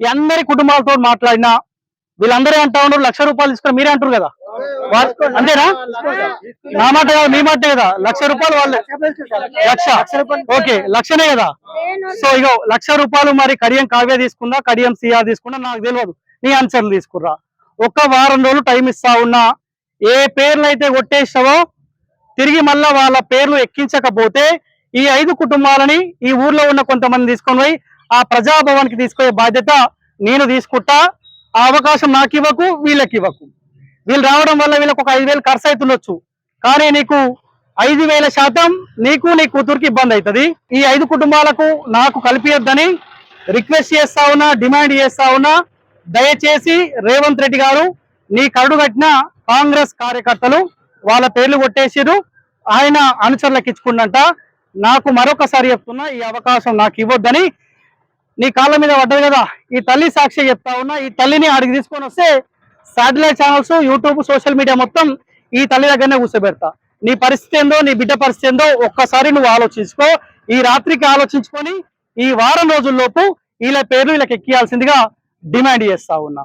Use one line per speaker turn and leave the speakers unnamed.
ఈ అందరి కుటుంబాలతో మాట్లాడినా వీళ్ళందరూ అంటా ఉన్నారు 1,00,000 రూపాయలు తీసుకుని మీరే అంటారు కదా, అంతేనా? నా మాట కాదు, మీ మాట కదా. 1,00,000 రూపాయలు వాళ్ళు 1,00,000 ఓకే, 1,00,000నే కదా. సో ఇగో 1,00,000 రూపాయలు మరి కడియం కావ్య తీసుకుందా, కడియం సిఆర్ తీసుకున్నా నాకు తెలియదు. నీ ఆన్సర్లు తీసుకుర్రా. ఒక్క వారం రోజులు టైం ఇస్తా ఉన్నా. ఏ పేర్లు అయితే కొట్టేసావో తిరిగి మళ్ళా వాళ్ళ పేర్లు ఎక్కించకపోతే ఈ 5 కుటుంబాలని ఈ ఊర్లో ఉన్న కొంతమంది తీసుకొని పోయి ఆ ప్రజాభవన్కి తీసుకునే బాధ్యత నేను తీసుకుంటా. ఆ అవకాశం నాకు ఇవ్వకు, వీళ్ళకి ఇవ్వకు. వీళ్ళు రావడం వల్ల వీళ్ళకి ఒక 5,000 ఖర్చు అవుతుండొచ్చు, కానీ నీకు 5,000% నీకు నీ కూతురికి ఇబ్బంది అవుతుంది. ఈ 5 కుటుంబాలకు నాకు కలిపియొద్దని రిక్వెస్ట్ చేస్తా ఉన్నా, డిమాండ్ చేస్తా ఉన్నా. దయచేసి రేవంత్ రెడ్డి గారు, నీ కరుడు కట్టిన కాంగ్రెస్ కార్యకర్తలు వాళ్ళ పేర్లు కొట్టేసిరు, ఆయన అనుచరులకు ఇచ్చుకున్నంట. నాకు మరొకసారి చెప్తున్నా, ఈ అవకాశం నాకు ఇవ్వద్దని. నీ కాళ్ళ మీద పడ్డది కదా, ఈ తల్లి సాక్షి చెప్తా ఉన్నా. ఈ తల్లిని అడిగి తీసుకొని వస్తే satellite channels, YouTube, social media మొత్తం ఈ తల్లి దగ్గరనే కూర్చోబెడతా. నీ పరిస్థితి ఏందో, నీ బిడ్డ పరిస్థితి ఏందో ఒక్కసారి నువ్వు ఆలోచించుకో. ఈ రాత్రికి ఆలోచించుకొని ఈ వారం రోజుల్లోపు వీళ్ళ పేర్లు వీళ్ళకి ఎక్కియాల్సిందిగా డిమాండ్ చేస్తా ఉన్నా.